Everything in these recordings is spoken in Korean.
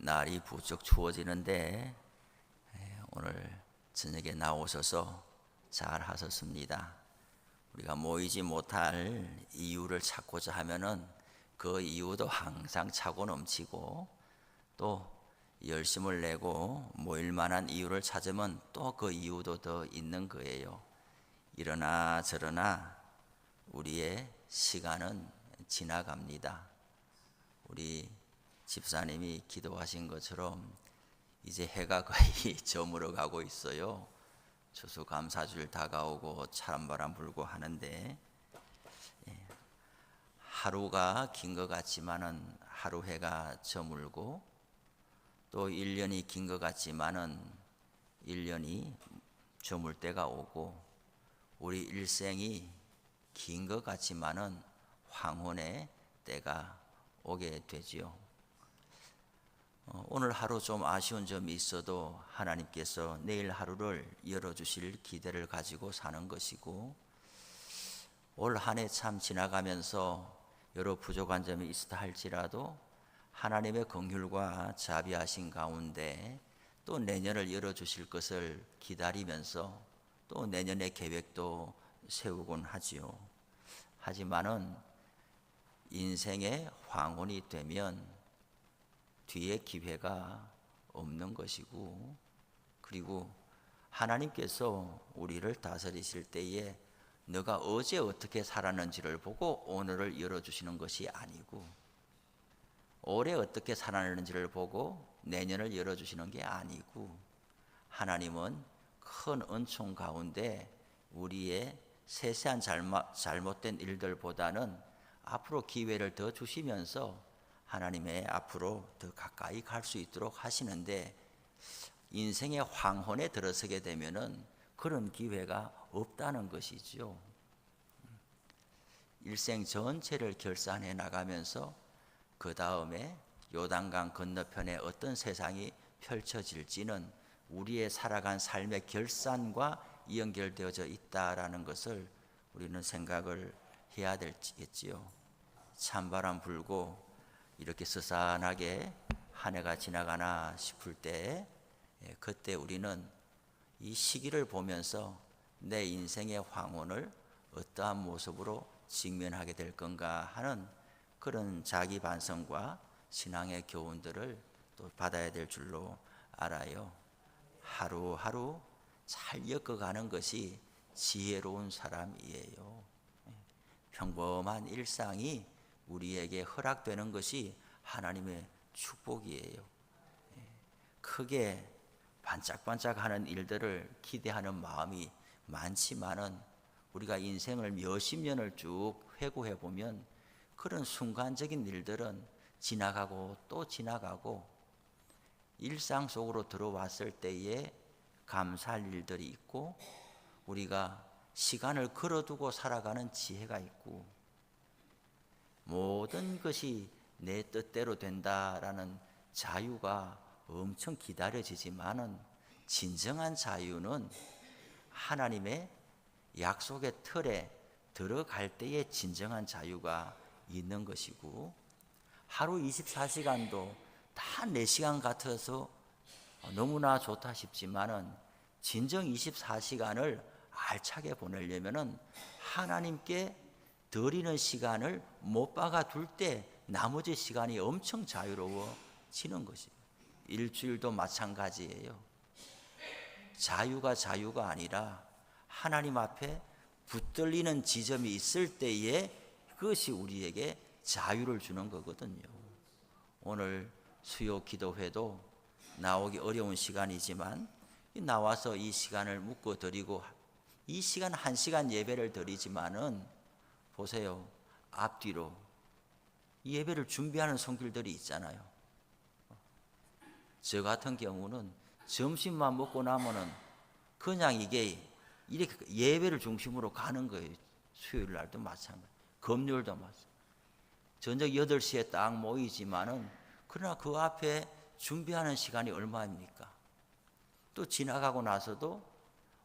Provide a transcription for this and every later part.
날이 부쩍 추워지는데 오늘 저녁에 나오셔서 잘 하셨습니다. 우리가 모이지 못할 이유를 찾고자 하면은 그 이유도 항상 차고 넘치고, 또 열심을 내고 모일 만한 이유를 찾으면 또 그 이유도 더 있는 거예요. 이러나 저러나 우리의 시간은 지나갑니다. 우리 집사님이 기도하신 것처럼 이제 해가 거의 저물어 가고 있어요. 추수감사주일 다가오고 찬바람 불고 하는데, 하루가 긴 것 같지만은 하루 해가 저물고, 또 1년이 긴 것 같지만은 1년이 저물 때가 오고, 우리 일생이 긴 것 같지만은 황혼의 때가 오게 되지요. 오늘 하루 좀 아쉬운 점이 있어도 하나님께서 내일 하루를 열어주실 기대를 가지고 사는 것이고, 올 한 해 참 지나가면서 여러 부족한 점이 있다 할지라도 하나님의 긍휼과 자비하신 가운데 또 내년을 열어주실 것을 기다리면서 또 내년의 계획도 세우곤 하지요. 하지만은 인생의 황혼이 되면 뒤에 기회가 없는 것이고, 그리고 하나님께서 우리를 다스리실 때에 너가 어제 어떻게 살았는지를 보고 오늘을 열어주시는 것이 아니고, 올해 어떻게 살았는지를 보고 내년을 열어주시는 게 아니고, 하나님은 큰 은총 가운데 우리의 세세한 잘못된 일들보다는 앞으로 기회를 더 주시면서 하나님의 앞으로 더 가까이 갈 수 있도록 하시는데, 인생의 황혼에 들어서게 되면은 그런 기회가 없다는 것이죠. 일생 전체를 결산해 나가면서 그 다음에 요단강 건너편에 어떤 세상이 펼쳐질지는 우리의 살아간 삶의 결산과 연결되어져 있다라는 것을 우리는 생각을 해야 되겠지요. 찬바람 불고 이렇게 스산하게 한 해가 지나가나 싶을 때, 그때 우리는 이 시기를 보면서 내 인생의 황혼을 어떠한 모습으로 직면하게 될 건가 하는 그런 자기 반성과 신앙의 교훈들을 또 받아야 될 줄로 알아요. 하루하루 잘 엮어가는 것이 지혜로운 사람이에요. 평범한 일상이 우리에게 허락되는 것이 하나님의 축복이에요. 크게 반짝반짝하는 일들을 기대하는 마음이 많지만은 우리가 인생을 몇십 년을 쭉 회고해 보면 그런 순간적인 일들은 지나가고 또 지나가고, 일상 속으로 들어왔을 때에 감사할 일들이 있고, 우리가 시간을 걸어두고 살아가는 지혜가 있고, 모든 것이 내 뜻대로 된다라는 자유가 엄청 기다려지지만은, 진정한 자유는 하나님의 약속의 틀에 들어갈 때의 진정한 자유가 있는 것이고, 하루 24시간도 다 4시간 같아서 너무나 좋다 싶지만은 진정 24시간을 알차게 보내려면은 하나님께 드리는 시간을 못 박아 둘 때 나머지 시간이 엄청 자유로워지는 것이에요. 일주일도 마찬가지예요. 자유가 아니라 하나님 앞에 붙들리는 지점이 있을 때에 그것이 우리에게 자유를 주는 거거든요. 오늘 수요 기도회도 나오기 어려운 시간이지만 나와서 이 시간을 묶어 드리고, 이 시간 1시간 예배를 드리지만은 보세요, 앞뒤로 예배를 준비하는 손길들이 있잖아요. 저 같은 경우는 점심만 먹고 나면은 그냥 이게 이렇게 예배를 중심으로 가는 거예요. 수요일 날도 마찬가지, 금요일도 마찬가지. 저녁 8시에 딱 모이지만은 그러나 그 앞에 준비하는 시간이 얼마입니까? 또 지나가고 나서도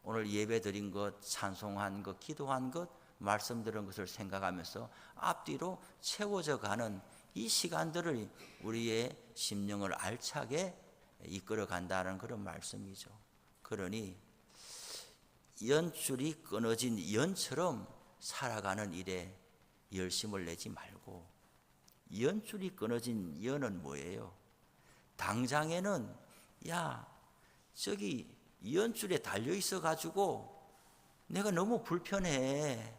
오늘 예배 드린 것, 찬송한 것, 기도한 것, 말씀 들은 것을 생각하면서 앞뒤로 채워져 가는 이 시간들을 우리의 심령을 알차게 이끌어 간다는 그런 말씀이죠. 그러니 연줄이 끊어진 연처럼 살아가는 일에 열심을 내지 말고, 연줄이 끊어진 연은 뭐예요? 당장에는 야 저기 연줄에 달려 있어 가지고 내가 너무 불편해,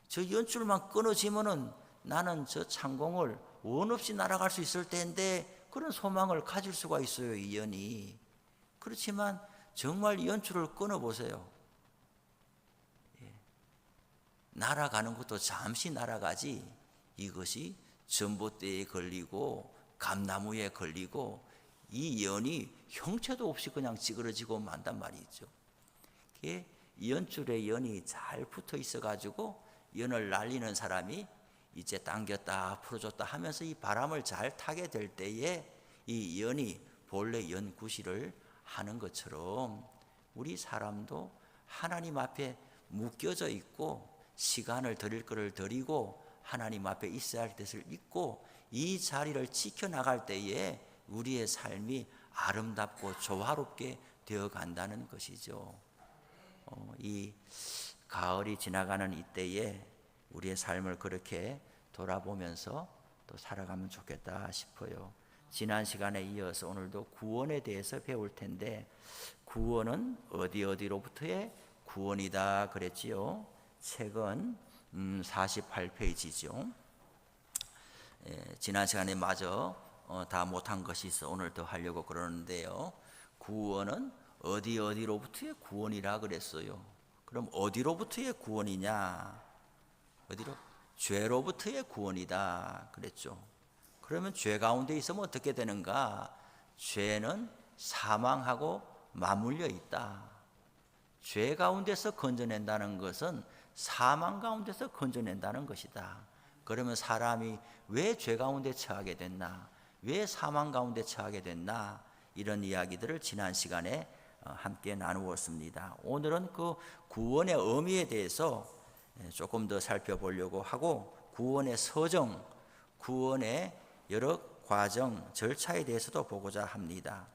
저 연줄만 끊어지면은 나는 저 창공을 원 없이 날아갈 수 있을 텐데, 그런 소망을 가질 수가 있어요, 이 연이. 그렇지만 정말 이 연줄을 끊어보세요. 날아가는 것도 잠시 날아가지, 이것이 전봇대에 걸리고 감나무에 걸리고 이 연이 형체도 없이 그냥 찌그러지고 만단 말이죠. 이 연줄에 연이 잘 붙어 있어 가지고 연을 날리는 사람이 이제 당겼다 풀어줬다 하면서 이 바람을 잘 타게 될 때에 이 연이 본래 연구시를 하는 것처럼 우리 사람도 하나님 앞에 묶여져 있고 시간을 드릴 것을 드리고 하나님 앞에 있어야 할 것을 있고 이 자리를 지켜나갈 때에 우리의 삶이 아름답고 조화롭게 되어 간다는 것이죠. 이 가을이 지나가는 이때에 우리의 삶을 그렇게 돌아보면서 또 살아가면 좋겠다 싶어요. 지난 시간에 이어서 오늘도 구원에 대해서 배울 텐데, 구원은 어디로부터의 구원이다 그랬지요. 책은 48페이지죠. 지난 시간에 마저 다 못한 것이 있어 오늘 더 하려고 그러는데요. 구원은 어디로부터의 구원이라 그랬어요. 그럼 어디로부터의 구원이냐? 어디로? 죄로부터의 구원이다 그랬죠. 그러면 죄 가운데 있으면 어떻게 되는가? 죄는 사망하고 맞물려 있다. 죄 가운데서 건져낸다는 것은 사망 가운데서 건져낸다는 것이다. 그러면 사람이 왜 죄 가운데 처하게 됐나? 왜 사망 가운데 처하게 됐나? 이런 이야기들을 지난 시간에 함께 나누었습니다. 오늘은 그 구원의 의미에 대해서 조금 더 살펴보려고 하고, 구원의 서정, 구원의 여러 과정, 절차에 대해서도 보고자 합니다.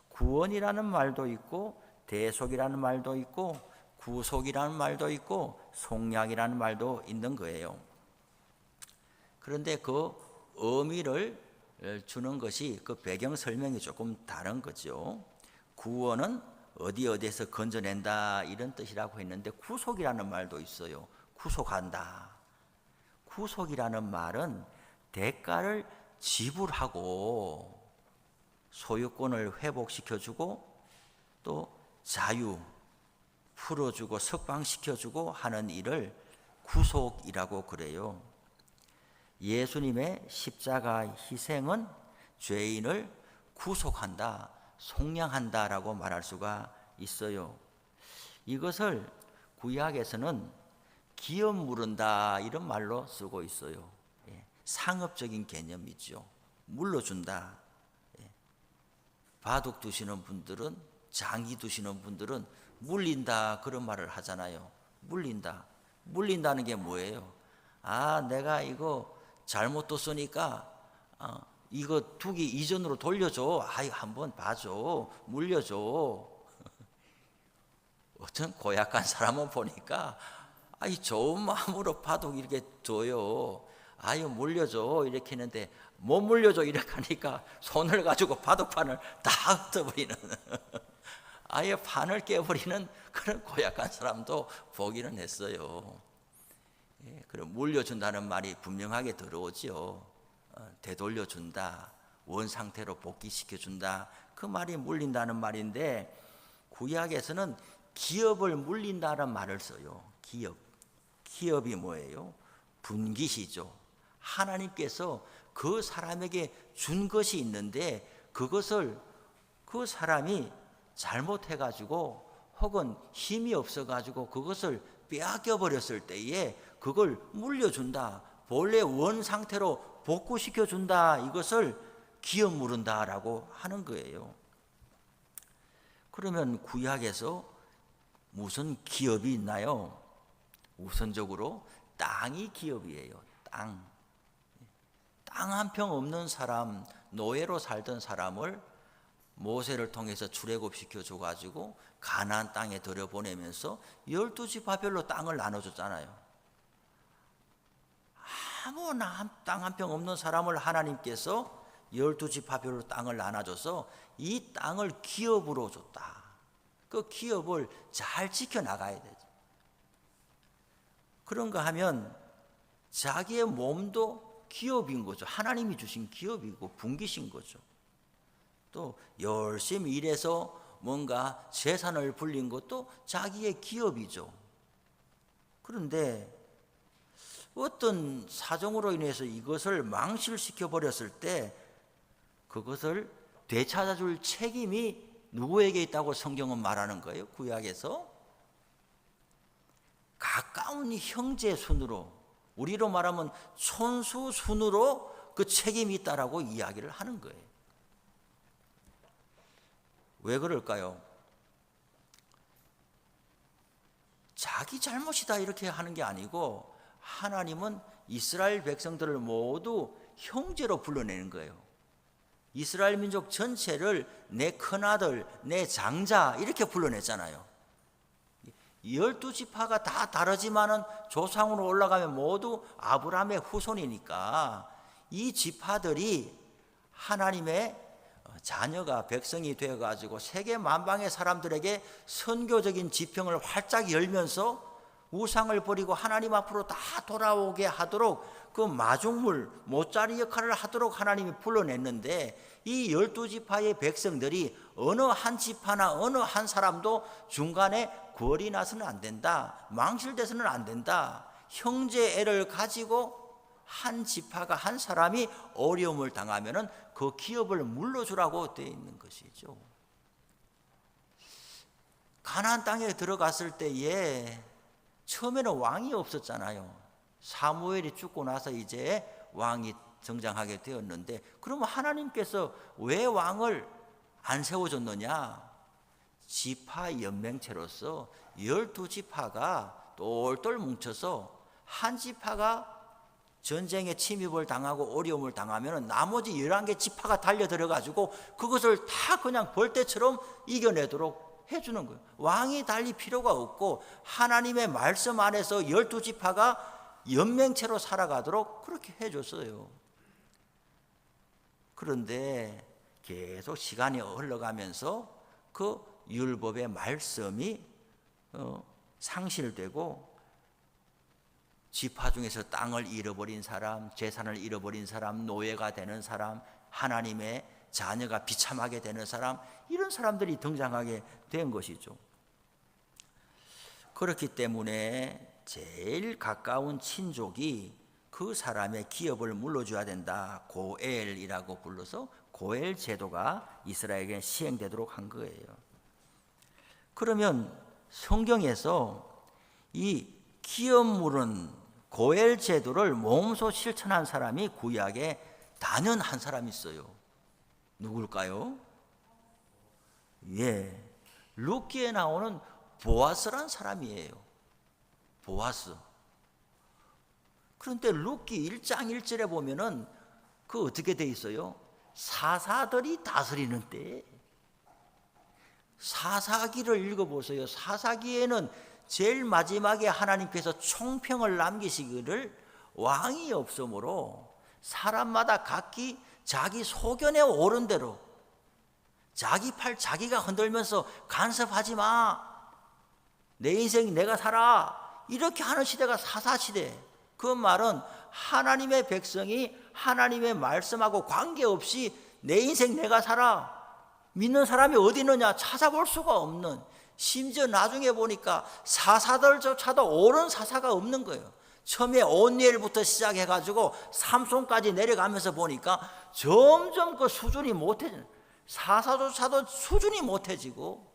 구원이라는 말도 있고 대속이라는 말도 있고 구속이라는 말도 있고 속량이라는 말도 있는 거예요. 그런데 그 의미를 주는 것이 그 배경 설명이 조금 다른 거죠. 구원은 어디에서 건져낸다 이런 뜻이라고 했는데, 구속이라는 말도 있어요. 구속한다. 구속이라는 말은 대가를 지불하고 소유권을 회복시켜주고 또 자유 풀어주고 석방시켜주고 하는 일을 구속이라고 그래요. 예수님의 십자가 희생은 죄인을 구속한다, 속량한다라고 말할 수가 있어요. 이것을 구약에서는 기업 물은다 이런 말로 쓰고 있어요. 상업적인 개념이죠. 물러준다. 바둑 두시는 분들은, 장기 두시는 분들은 물린다 그런 말을 하잖아요. 물린다. 물린다는 게 뭐예요? 아, 내가 이거 잘못 뒀으니까 이거 두기 이전으로 돌려줘. 아이, 한번 봐줘. 물려줘. 어떤 고약한 사람은 보니까 아이, 좋은 마음으로 바둑 이렇게 둬요. 아유, 물려줘. 이렇게 했는데 못 물려줘. 이렇게 하니까 손을 가지고 바둑판을 다 흩어버리는 아예 판을 깨버리는 그런 고약한 사람도 보기는 했어요. 그럼 물려준다는 말이 분명하게 들어오죠. 되돌려준다, 원상태로 복귀시켜준다, 그 말이 물린다는 말인데, 구약에서는 기업을 물린다는 말을 써요. 기업이 뭐예요? 분깃이죠. 하나님께서 그 사람에게 준 것이 있는데 그것을 그 사람이 잘못해가지고 혹은 힘이 없어가지고 그것을 빼앗겨 버렸을 때에 그걸 물려준다, 본래 원 상태로 복구시켜준다, 이것을 기업 물은다라고 하는 거예요. 그러면 구약에서 무슨 기업이 있나요? 우선적으로 땅이 기업이에요. 땅 한 평 없는 사람, 노예로 살던 사람을 모세를 통해서 출애굽시켜 줘가지고 가나안 땅에 들여보내면서 12지파별로 땅을 나눠줬잖아요. 아무나 땅 한 평 없는 사람을 하나님께서 12지파별로 땅을 나눠줘서 이 땅을 기업으로 줬다. 그 기업을 잘 지켜나가야 되죠. 그런가 하면 자기의 몸도 기업인 거죠. 하나님이 주신 기업이고 분기신 거죠. 또 열심히 일해서 뭔가 재산을 불린 것도 자기의 기업이죠. 그런데 어떤 사정으로 인해서 이것을 망실시켜 버렸을 때 그것을 되찾아줄 책임이 누구에게 있다고 성경은 말하는 거예요. 구약에서 가까운 형제 순으로, 우리로 말하면 손수 순으로 그 책임이 있다라고 이야기를 하는 거예요. 왜 그럴까요? 자기 잘못이다 이렇게 하는 게 아니고 하나님은 이스라엘 백성들을 모두 형제로 불러내는 거예요. 이스라엘 민족 전체를 내 큰아들, 내 장자 이렇게 불러냈잖아요. 12지파가 다 다르지만은 조상으로 올라가면 모두 아브라함의 후손이니까 이 지파들이 하나님의 자녀가 백성이 되어가지고 세계 만방의 사람들에게 선교적인 지평을 활짝 열면서 우상을 버리고 하나님 앞으로 다 돌아오게 하도록 그 마중물, 못자리 역할을 하도록 하나님이 불러냈는데 이 12지파의 백성들이 어느 한 지파나 어느 한 사람도 중간에 궐이 나서는 안 된다. 망실돼서는 안 된다. 형제애를 가지고 한 지파가 한 사람이 어려움을 당하면은 그 기업을 물러주라고 되어 있는 것이죠. 가나안 땅에 들어갔을 때에 처음에는 왕이 없었잖아요. 사무엘이 죽고 나서 이제 왕이 등장하게 되었는데 그러면 하나님께서 왜 왕을 안 세워줬느냐? 지파 연맹체로서 12지파가 똘똘 뭉쳐서 한 지파가 전쟁에 침입을 당하고 어려움을 당하면 나머지 11개 지파가 달려들어가지고 그것을 다 그냥 벌떼처럼 이겨내도록 해주는 거예요. 왕이 달릴 필요가 없고 하나님의 말씀 안에서 12지파가 연맹체로 살아가도록 그렇게 해줬어요. 그런데 계속 시간이 흘러가면서 그 율법의 말씀이 상실되고 지파 중에서 땅을 잃어버린 사람, 재산을 잃어버린 사람, 노예가 되는 사람, 하나님의 자녀가 비참하게 되는 사람, 이런 사람들이 등장하게 된 것이죠. 그렇기 때문에 제일 가까운 친족이 그 사람의 기업을 물러줘야 된다. 고엘이라고 불러서 고엘 제도가 이스라엘에게 시행되도록 한 거예요. 그러면 성경에서 이 기업 물은 고엘 제도를 몸소 실천한 사람이 구약에 단연 한 사람이 있어요. 누굴까요? 예, 룻기에 나오는 보아스란 사람이에요. 보아스. 그런데 룻기 1장 1절에 보면은 그 어떻게 돼 있어요? 사사들이 다스리는 때. 사사기를 읽어보세요. 사사기에는 제일 마지막에 하나님께서 총평을 남기시기를 왕이 없으므로 사람마다 각기 자기 소견에 오른 대로 자기 팔 자기가 흔들면서 간섭하지 마. 내 인생 내가 살아. 이렇게 하는 시대가 사사시대. 그 말은 하나님의 백성이 하나님의 말씀하고 관계없이 내 인생 내가 살아. 믿는 사람이 어디 있느냐 찾아볼 수가 없는, 심지어 나중에 보니까 사사들조차도 옳은 사사가 없는 거예요. 처음에 온니엘부터 시작해가지고 삼손까지 내려가면서 보니까 점점 그 수준이 못해지는, 사사조차도 수준이 못해지고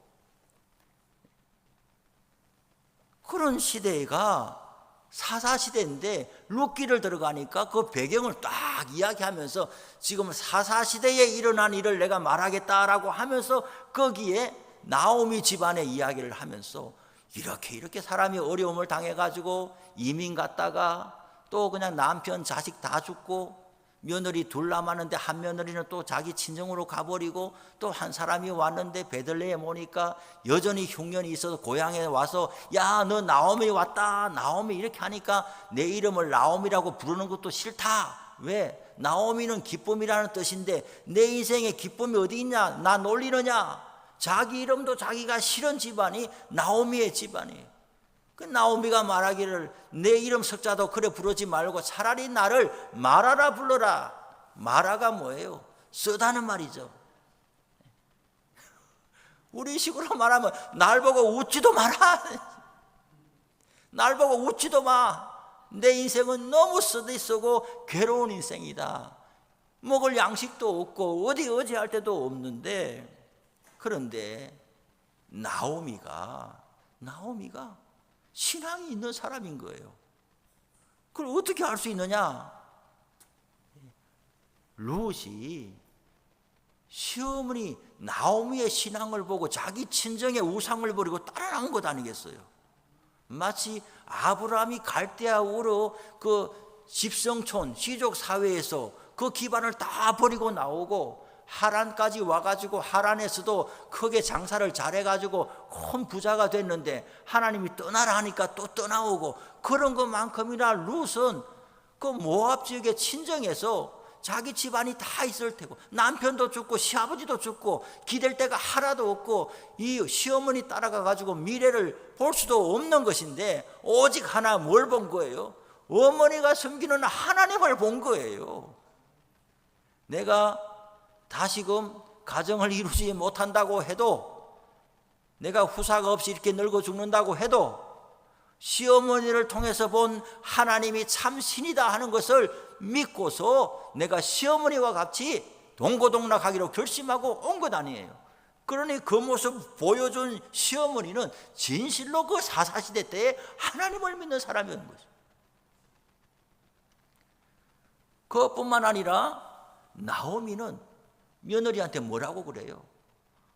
그런 시대가 사사시대인데 룻기를 들어가니까 그 배경을 딱 이야기하면서 지금 사사시대에 일어난 일을 내가 말하겠다라고 하면서 거기에 나오미 집안의 이야기를 하면서 이렇게 사람이 어려움을 당해가지고 이민 갔다가 또 그냥 남편 자식 다 죽고 며느리 둘 남았는데 한 며느리는 또 자기 친정으로 가버리고 또 한 사람이 왔는데 베들레헴 오니까 여전히 흉년이 있어서 고향에 와서 야, 너 나오미 왔다. 나오미 이렇게 하니까 내 이름을 나오미라고 부르는 것도 싫다. 왜? 나오미는 기쁨이라는 뜻인데 내 인생에 기쁨이 어디 있냐? 나 놀리느냐? 자기 이름도 자기가 싫은 집안이 나오미의 집안이에요. 그 나오미가 말하기를 내 이름 석자도 그래 부르지 말고 차라리 나를 마라라 불러라. 마라가 뭐예요? 쓰다는 말이죠. 우리 식으로 말하면 날 보고 웃지도 마라. 날 보고 웃지도 마. 내 인생은 너무 쓰고 괴로운 인생이다. 먹을 양식도 없고 어디 할 데도 없는데, 그런데 나오미가 신앙이 있는 사람인 거예요. 그걸 어떻게 알 수 있느냐? 룻이 시어머니 나오미의 신앙을 보고 자기 친정의 우상을 버리고 따라간 것 아니겠어요? 마치 아브라함이 갈대아 우르 그 집성촌 시족 사회에서 그 기반을 다 버리고 나오고 하란까지 와가지고 하란에서도 크게 장사를 잘해가지고 큰 부자가 됐는데 하나님이 떠나라 하니까 또 떠나오고, 그런 것만큼이나 룻은 그 모압 지역의 친정에서 자기 집안이 다 있을 테고 남편도 죽고 시아버지도 죽고 기댈 데가 하나도 없고 이 시어머니 따라가가지고 미래를 볼 수도 없는 것인데 오직 하나 뭘 본 거예요? 어머니가 섬기는 하나님을 본 거예요. 내가 다시금 가정을 이루지 못한다고 해도, 내가 후사가 없이 이렇게 늙어 죽는다고 해도 시어머니를 통해서 본 하나님이 참 신이다 하는 것을 믿고서 내가 시어머니와 같이 동고동락하기로 결심하고 온 것 아니에요. 그러니 그 모습 보여준 시어머니는 진실로 그 사사시대 때에 하나님을 믿는 사람이었는 거죠. 그것뿐만 아니라 나오미는 며느리한테 뭐라고 그래요?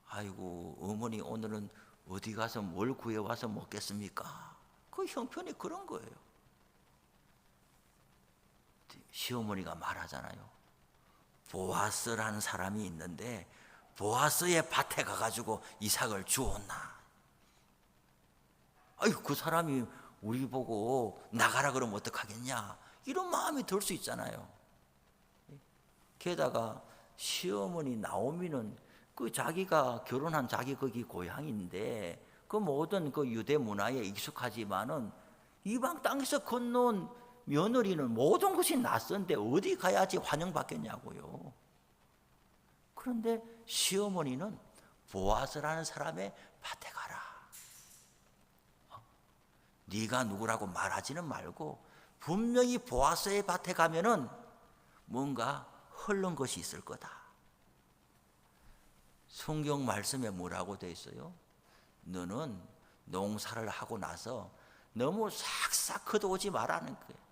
아이고 어머니 오늘은 어디 가서 뭘 구해와서 먹겠습니까? 그 형편이 그런 거예요. 시어머니가 말하잖아요. 보아스라는 사람이 있는데 보아스의 밭에 가가지고 이삭을 주었나. 아이고 그 사람이 우리 보고 나가라 그러면 어떡하겠냐, 이런 마음이 들 수 있잖아요. 게다가 시어머니 나오미는 그 자기가 결혼한 자기 거기 고향인데 그 모든 그 유대 문화에 익숙하지만은 이방 땅에서 건너온 며느리는 모든 것이 낯선데 어디 가야지 환영받겠냐고요. 그런데 시어머니는 보아스라는 사람의 밭에 가라. 네가 누구라고 말하지는 말고 분명히 보아스의 밭에 가면은 뭔가 흘른 것이 있을 거다. 성경 말씀에 뭐라고 돼 있어요? 너는 농사를 하고 나서 너무 싹싹 걷어오지 말라는 거예요.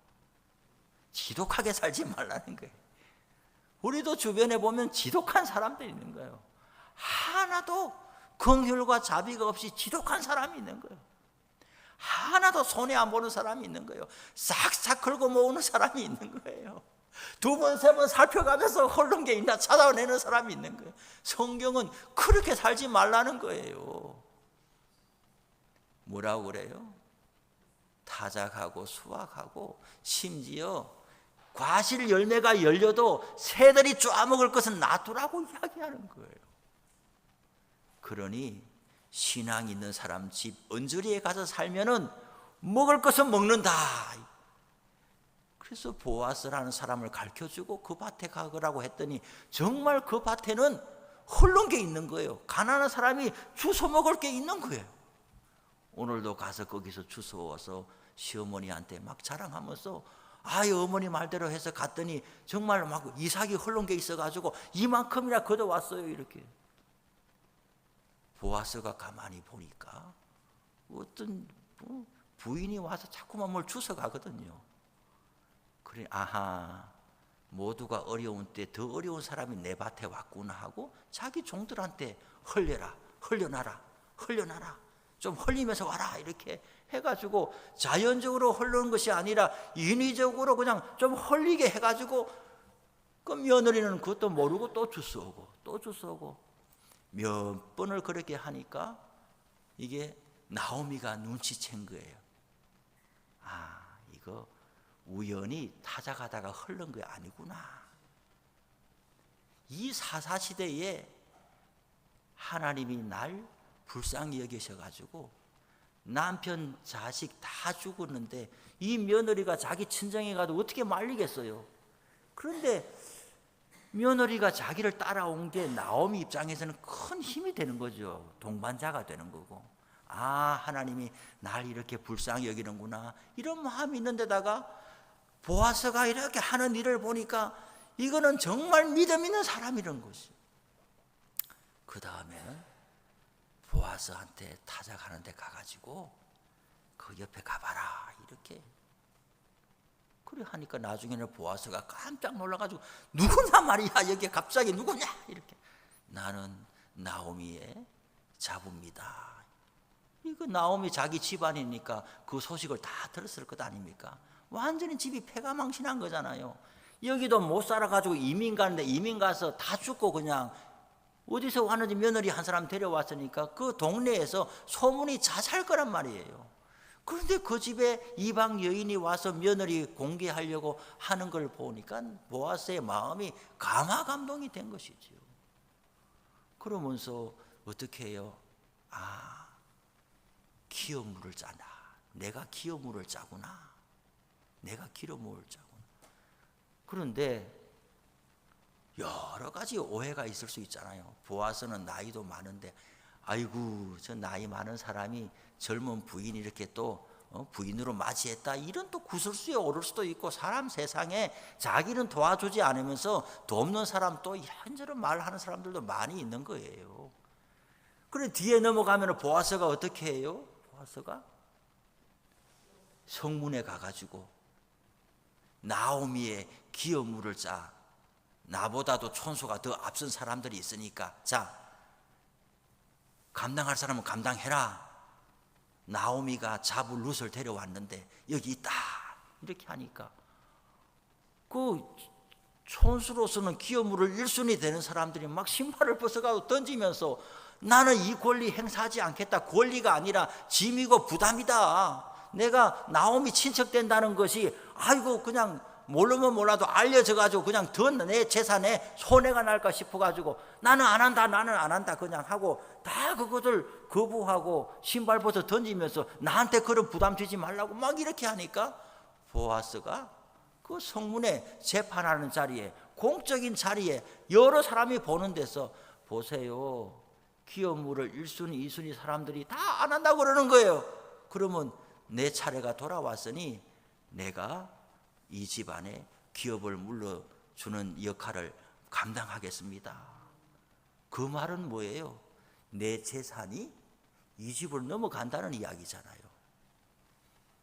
지독하게 살지 말라는 거예요. 우리도 주변에 보면 지독한 사람들이 있는 거예요. 하나도 긍휼과 자비가 없이 지독한 사람이 있는 거예요. 하나도 손해 안 보는 사람이 있는 거예요. 싹싹 긁어 모으는 사람이 있는 거예요. 두 번, 세 번 살펴가면서 홀른 게 있나 찾아내는 사람이 있는 거예요. 성경은 그렇게 살지 말라는 거예요. 뭐라고 그래요? 타작하고 수확하고 심지어 과실 열매가 열려도 새들이 쪼아먹을 것은 놔두라고 이야기하는 거예요. 그러니 신앙 있는 사람 집 언저리에 가서 살면은 먹을 것은 먹는다. 그래서 보아스라는 사람을 가르쳐주고 그 밭에 가거라고 했더니 정말 그 밭에는 흘른 게 있는 거예요. 가난한 사람이 주워 먹을 게 있는 거예요. 오늘도 가서 거기서 주워와서 시어머니한테 막 자랑하면서 아유 어머니 말대로 해서 갔더니 정말 막 이삭이 흘른 게 있어가지고 이만큼이나 걷어왔어요. 이렇게. 보아스가 가만히 보니까 어떤 부인이 와서 자꾸만 뭘 주워 가거든요. 그래, 아하, 모두가 어려운 때 더 어려운 사람이 내 밭에 왔구나 하고 자기 종들한테 흘려놔라, 좀 흘리면서 와라 이렇게 해가지고 자연적으로 흘러는 것이 아니라 인위적으로 그냥 좀 흘리게 해가지고 그 며느리는 그것도 모르고 또 주워 오고 또 주워 오고 몇 번을 그렇게 하니까 이게 나오미가 눈치챈 거예요. 아, 이거 우연히 타작하다가 흘른 게 아니구나. 이 사사시대에 하나님이 날 불쌍히 여기셔가지고 남편 자식 다 죽었는데 이 며느리가 자기 친정에 가도 어떻게 말리겠어요. 그런데 며느리가 자기를 따라온 게 나오미 입장에서는 큰 힘이 되는 거죠. 동반자가 되는 거고, 아, 하나님이 날 이렇게 불쌍히 여기는구나 이런 마음이 있는데다가 보아스가 이렇게 하는 일을 보니까 이거는 정말 믿음 있는 사람이라는 것이. 그 다음에는 보아스한테 타작하는 데 가가지고 그 옆에 가봐라 이렇게 그래 하니까 나중에는 보아스가 깜짝 놀라가지고 누구냐 말이야, 여기 갑자기 누구냐 이렇게. 나는 나오미의 자부입니다. 이거 나오미 자기 집안이니까 그 소식을 다 들었을 것 아닙니까? 완전히 집이 폐가망신한 거잖아요. 여기도 못 살아가지고 이민 가는데 이민 가서 다 죽고 그냥 어디서 왔는지 며느리 한 사람 데려왔으니까 그 동네에서 소문이 자잘 거란 말이에요. 그런데 그 집에 이방 여인이 와서 며느리 공개하려고 하는 걸 보니까 보아스의 마음이 감화감동이 된 것이지요. 그러면서 어떻게 해요? 아, 기업물을 짜나. 내가 기업물을 짜구나. 내가 기업물을 짜구나. 그런데 여러 가지 오해가 있을 수 있잖아요. 보아스는 나이도 많은데 아이고 저 나이 많은 사람이 젊은 부인이 이렇게 또 부인으로 맞이했다 이런 또 구설수에 오를 수도 있고, 사람 세상에 자기는 도와주지 않으면서 돕는 사람 또 이런저런 말하는 사람들도 많이 있는 거예요. 그래 뒤에 넘어가면 보아스가 어떻게 해요? 보아스가 성문에 가가지고 나오미의 기업물을 짜. 나보다도 촌수가 더 앞선 사람들이 있으니까 자, 감당할 사람은 감당해라. 나오미가 잡을 룻을 데려왔는데 여기 있다 이렇게 하니까 그 촌수로서는 기업물을 1순위 되는 사람들이 막 신발을 벗어가고 던지면서 나는 이 권리 행사하지 않겠다. 권리가 아니라 짐이고 부담이다. 내가 나오미 친척된다는 것이 아이고 그냥 모르면 몰라도 알려져가지고 그냥 더 내 재산에 손해가 날까 싶어가지고 나는 안 한다, 나는 안 한다 그냥 하고 다 그것을 거부하고 신발 벗어 던지면서 나한테 그런 부담 주지 말라고 막 이렇게 하니까 보아스가 그 성문에 재판하는 자리에, 공적인 자리에 여러 사람이 보는 데서 보세요, 기업물을 1순위, 2순위 사람들이 다 안 한다고 그러는 거예요. 그러면 내 차례가 돌아왔으니 내가 이 집안에 기업을 물려주는 역할을 감당하겠습니다. 그 말은 뭐예요? 내 재산이 이 집을 넘어간다는 이야기잖아요.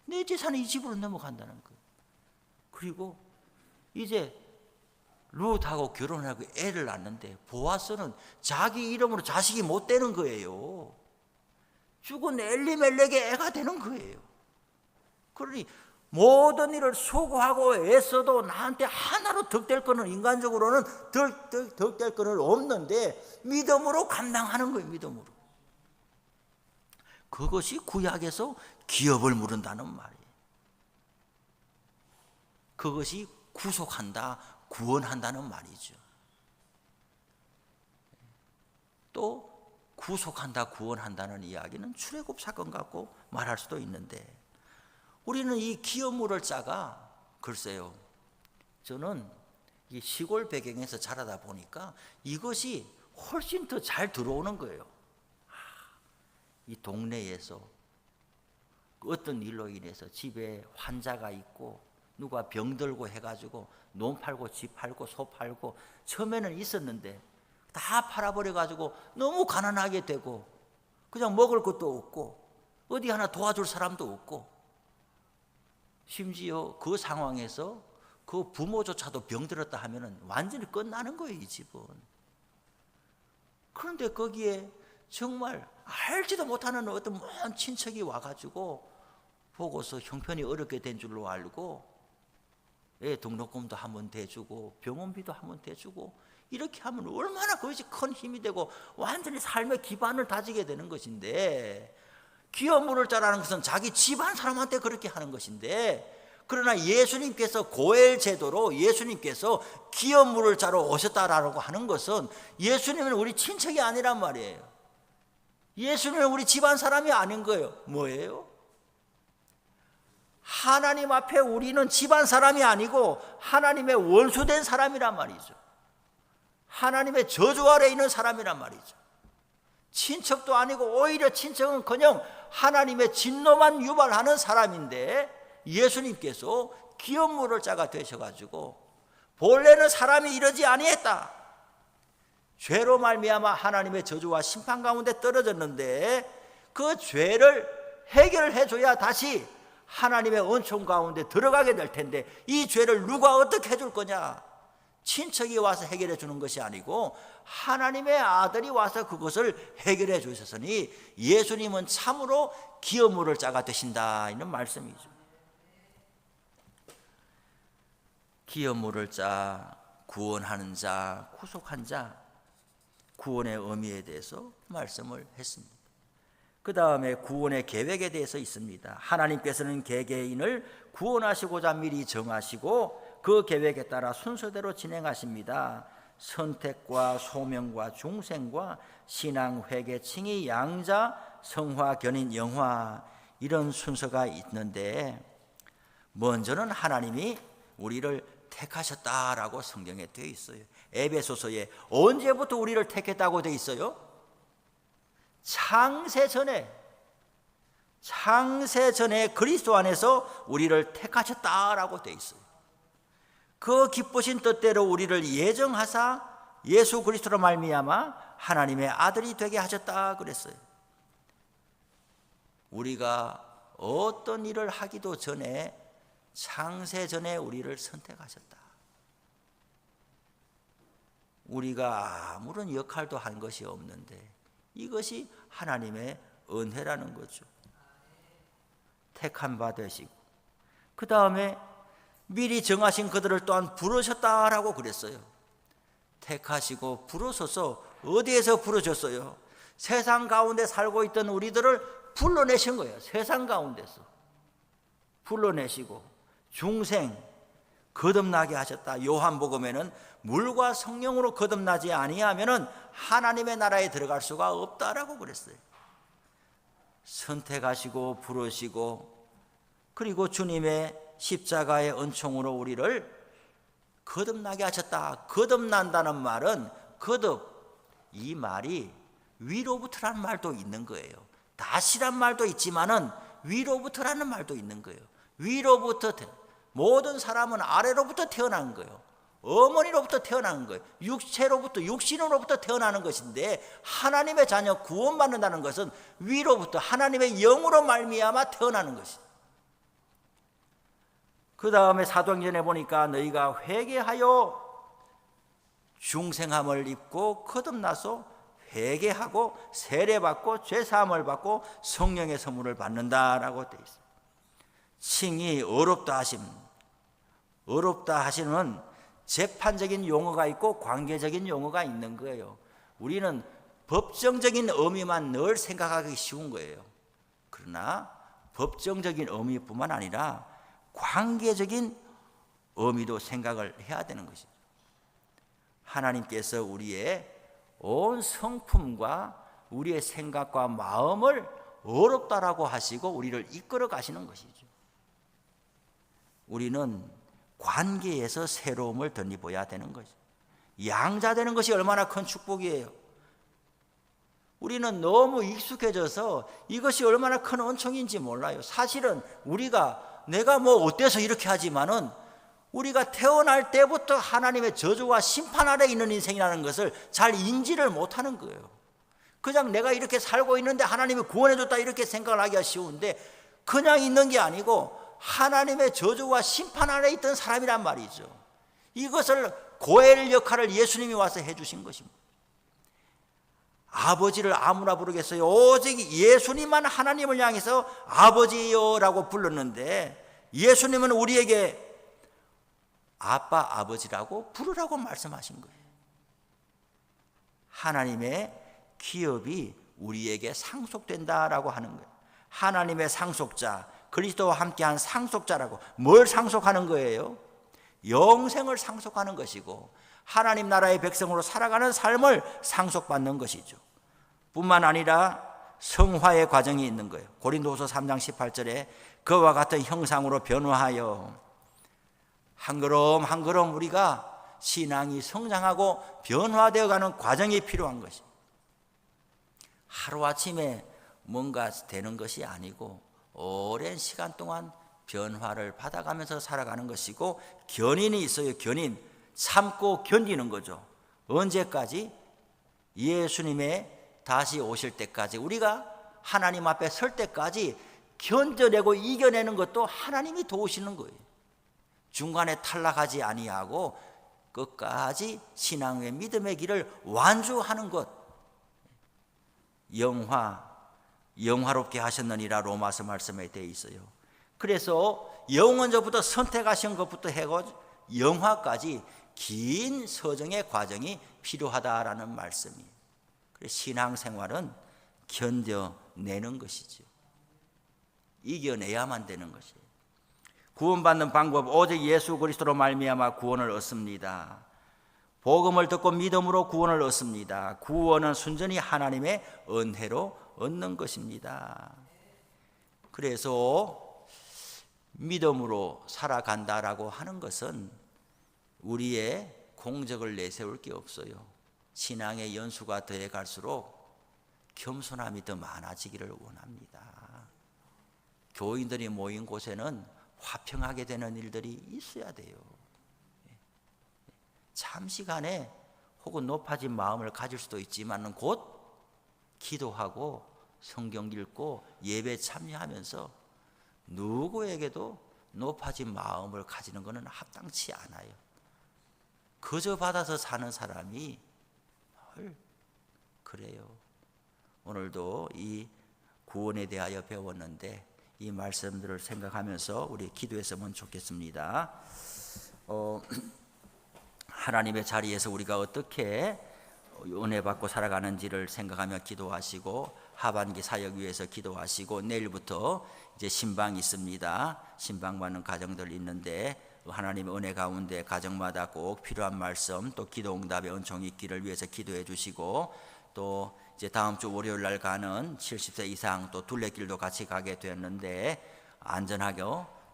내 재산이 이 집으로 넘어간다는 거예요. 그리고 이제 룻하고 결혼하고 애를 낳는데 보아스는 자기 이름으로 자식이 못 되는 거예요. 죽은 엘리멜렉의 애가 되는 거예요. 그러니 모든 일을 수고하고 애써도 나한테 하나로 득될 거는, 인간적으로는 득될 거는 없는데 믿음으로 감당하는 거예요. 믿음으로. 그것이 구약에서 기업을 물은다는 말이에요. 그것이 구속한다, 구원한다는 말이죠. 또 구속한다, 구원한다는 이야기는 출애굽 사건 갖고 말할 수도 있는데, 우리는 이 기업물을 짜가 글쎄요, 저는 이 시골 배경에서 자라다 보니까 이것이 훨씬 더 잘 들어오는 거예요. 이 동네에서 어떤 일로 인해서 집에 환자가 있고 누가 병들고 해가지고 논 팔고 집 팔고 소 팔고 처음에는 있었는데 다 팔아버려가지고 너무 가난하게 되고 그냥 먹을 것도 없고 어디 하나 도와줄 사람도 없고, 심지어 그 상황에서 그 부모조차도 병들었다 하면 완전히 끝나는 거예요, 이 집은. 그런데 거기에 정말 알지도 못하는 어떤 먼 친척이 와가지고 보고서 형편이 어렵게 된 줄로 알고 등록금도 한번 대주고 병원비도 한번 대주고 이렇게 하면 얼마나 그것이 큰 힘이 되고 완전히 삶의 기반을 다지게 되는 것인데, 기업 물을 자라는 것은 자기 집안 사람한테 그렇게 하는 것인데, 그러나 예수님께서 고엘 제도로 예수님께서 기업 물을 자러 오셨다라고 하는 것은 예수님은 우리 친척이 아니란 말이에요. 예수님은 우리 집안 사람이 아닌 거예요. 뭐예요? 하나님 앞에 우리는 집안 사람이 아니고 하나님의 원수된 사람이란 말이죠. 하나님의 저주 아래 있는 사람이란 말이죠. 친척도 아니고 오히려 친척은 그냥 하나님의 진노만 유발하는 사람인데, 예수님께서 기업 물을 자가 되셔가지고 본래는 사람이 이러지 아니했다, 죄로 말미암아 하나님의 저주와 심판 가운데 떨어졌는데 그 죄를 해결해 줘야 다시 하나님의 은총 가운데 들어가게 될 텐데, 이 죄를 누가 어떻게 해줄 거냐? 친척이 와서 해결해 주는 것이 아니고 하나님의 아들이 와서 그것을 해결해 주셨으니 예수님은 참으로 기업 물을 자가 되신다, 이런 말씀이죠. 기업 물을 자, 구원하는 자, 구속한 자, 구원의 의미에 대해서 말씀을 했습니다. 그 다음에 구원의 계획에 대해서 있습니다. 하나님께서는 개개인을 구원하시고자 미리 정하시고 그 계획에 따라 순서대로 진행하십니다. 선택과 소명과 중생과 신앙, 회개, 칭의, 양자, 성화, 견인, 영화, 이런 순서가 있는데, 먼저는 하나님이 우리를 택하셨다라고 성경에 되어 있어요. 에베소서에 언제부터 우리를 택했다고 되어 있어요? 창세 전에 그리스도 안에서 우리를 택하셨다라고 되어 있어요. 그 기쁘신 뜻대로 우리를 예정하사 예수 그리스도로 말미암아 하나님의 아들이 되게 하셨다 그랬어요. 우리가 어떤 일을 하기도 전에 창세 전에 우리를 선택하셨다. 우리가 아무런 역할도 한 것이 없는데 이것이 하나님의 은혜라는 거죠. 택한 바 되시고, 그 다음에 미리 정하신 그들을 또한 부르셨다라고 그랬어요. 택하시고 부르셔서 어디에서 부르셨어요? 세상 가운데 살고 있던 우리들을 불러내신 거예요. 세상 가운데서 불러내시고 중생 거듭나게 하셨다. 요한복음에는 물과 성령으로 거듭나지 아니하면은 하나님의 나라에 들어갈 수가 없다라고 그랬어요. 선택하시고 부르시고, 그리고 주님의 십자가의 은총으로 우리를 거듭나게 하셨다. 거듭난다는 말은 이 말이 위로부터라는 말도 있는 거예요. 다시란 말도 있지만은 위로부터라는 말도 있는 거예요. 위로부터, 모든 사람은 아래로부터 태어난 거예요. 어머니로부터 태어난 거예요. 육신으로부터 태어나는 것인데, 하나님의 자녀 구원받는다는 것은 위로부터 하나님의 영으로 말미암아 태어나는 것이죠. 그 다음에 사도행전에 보니까 너희가 회개하여 중생함을 입고 거듭나서 회개하고 세례받고 죄사함을 받고 성령의 선물을 받는다라고 되어 있어요. 칭이 어렵다 하시는 재판적인 용어가 있고 관계적인 용어가 있는 거예요. 우리는 법정적인 의미만 늘 생각하기 쉬운 거예요. 그러나 법정적인 의미뿐만 아니라 관계적인 의미도 생각을 해야 되는 것이죠. 하나님께서 우리의 온 성품과 우리의 생각과 마음을 어렵다라고 하시고 우리를 이끌어 가시는 것이죠. 우리는 관계에서 새로움을 덧입어야 되는 거죠. 양자되는 것이 얼마나 큰 축복이에요. 우리는 너무 익숙해져서 이것이 얼마나 큰 은총인지 몰라요. 사실은 내가 뭐 어때서 이렇게 하지만은 우리가 태어날 때부터 하나님의 저주와 심판 아래 있는 인생이라는 것을 잘 인지를 못하는 거예요. 그냥 내가 이렇게 살고 있는데 하나님이 구원해줬다 이렇게 생각을 하기가 쉬운데, 그냥 있는 게 아니고 하나님의 저주와 심판 아래 있던 사람이란 말이죠. 이것을 고엘 역할을 예수님이 와서 해주신 것입니다. 아버지를 아무나 부르겠어요? 오직 예수님만 하나님을 향해서 아버지여라고 불렀는데, 예수님은 우리에게 아빠, 아버지라고 부르라고 말씀하신 거예요. 하나님의 기업이 우리에게 상속된다라고 하는 거예요. 하나님의 상속자, 그리스도와 함께한 상속자라고. 뭘 상속하는 거예요? 영생을 상속하는 것이고 하나님 나라의 백성으로 살아가는 삶을 상속받는 것이죠. 뿐만 아니라 성화의 과정이 있는 거예요. 고린도후서 3장 18절에 그와 같은 형상으로 변화하여 한 걸음 한 걸음 우리가 신앙이 성장하고 변화되어가는 과정이 필요한 것이, 하루아침에 뭔가 되는 것이 아니고 오랜 시간 동안 변화를 받아가면서 살아가는 것이고, 견인이 있어요. 견인, 참고 견디는 거죠. 언제까지? 예수님의 다시 오실 때까지, 우리가 하나님 앞에 설 때까지 견뎌내고 이겨내는 것도 하나님이 도우시는 거예요. 중간에 탈락하지 아니하고 끝까지 신앙의 믿음의 길을 완주하는 것, 영화롭게 하셨느니라 로마서 말씀에 되어 있어요. 그래서 영원전부터 선택하신 것부터 해고 영화까지 긴 서정의 과정이 필요하다라는 말씀이에요. 그래서 신앙생활은 견뎌내는 것이죠. 이겨내야만 되는 것이에요. 구원받는 방법, 오직 예수 그리스도로 말미암아 구원을 얻습니다. 복음을 듣고 믿음으로 구원을 얻습니다. 구원은 순전히 하나님의 은혜로 얻는 것입니다. 그래서 믿음으로 살아간다라고 하는 것은 우리의 공적을 내세울 게 없어요. 신앙의 연수가 더해 갈수록 겸손함이 더 많아지기를 원합니다. 교인들이 모인 곳에는 화평하게 되는 일들이 있어야 돼요. 잠시간에 혹은 높아진 마음을 가질 수도 있지만 곧 기도하고 성경 읽고 예배 참여하면서 누구에게도 높아진 마음을 가지는 것은 합당치 않아요. 거저 받아서 사는 사람이 뭘 그래요. 오늘도 이 구원에 대하여 배웠는데 이 말씀들을 생각하면서 우리 기도했으면 좋겠습니다. 하나님의 자리에서 우리가 어떻게 은혜 받고 살아가는지를 생각하며 기도하시고, 하반기 사역 위해서 기도하시고, 내일부터 이제 신방이 있습니다. 신방 받는 가정들 있는데 하나님의 은혜 가운데 가정마다 꼭 필요한 말씀, 또 기도 응답의 은총이 있기를 위해서 기도해 주시고, 또 이제 다음 주 월요일 날 가는 70세 이상 또 둘레길도 같이 가게 되었는데 안전하게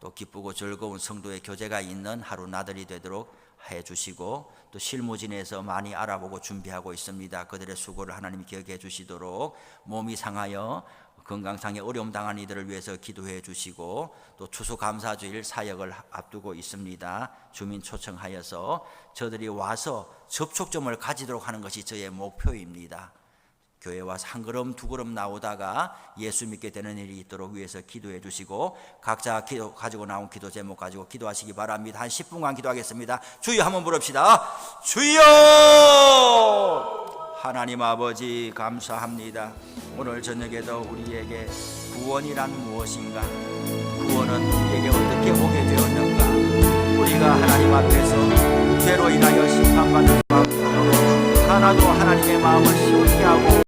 또 기쁘고 즐거운 성도의 교제가 있는 하루 나들이 되도록 해 주시고, 또 실무진에서 많이 알아보고 준비하고 있습니다. 그들의 수고를 하나님 기억해 주시도록, 몸이 상하여 건강상의 어려움 당한 이들을 위해서 기도해 주시고, 또 추수감사주일 사역을 앞두고 있습니다. 주민 초청하여서 저들이 와서 접촉점을 가지도록 하는 것이 저의 목표입니다. 교회 와서 한 걸음 두 걸음 나오다가 예수 믿게 되는 일이 있도록 위해서 기도해 주시고, 각자 가지고 나온 기도 제목 가지고 기도하시기 바랍니다. 한 10분간 기도하겠습니다. 주여 한번 부릅시다. 주여! 하나님 아버지 감사합니다. 오늘 저녁에도 우리에게 구원이란 무엇인가, 구원은 우리에게 어떻게 오게 되었는가, 우리가 하나님 앞에서 죄로 인하여 심판받는 마음으로 하나도 하나님의 마음을 시원케 하고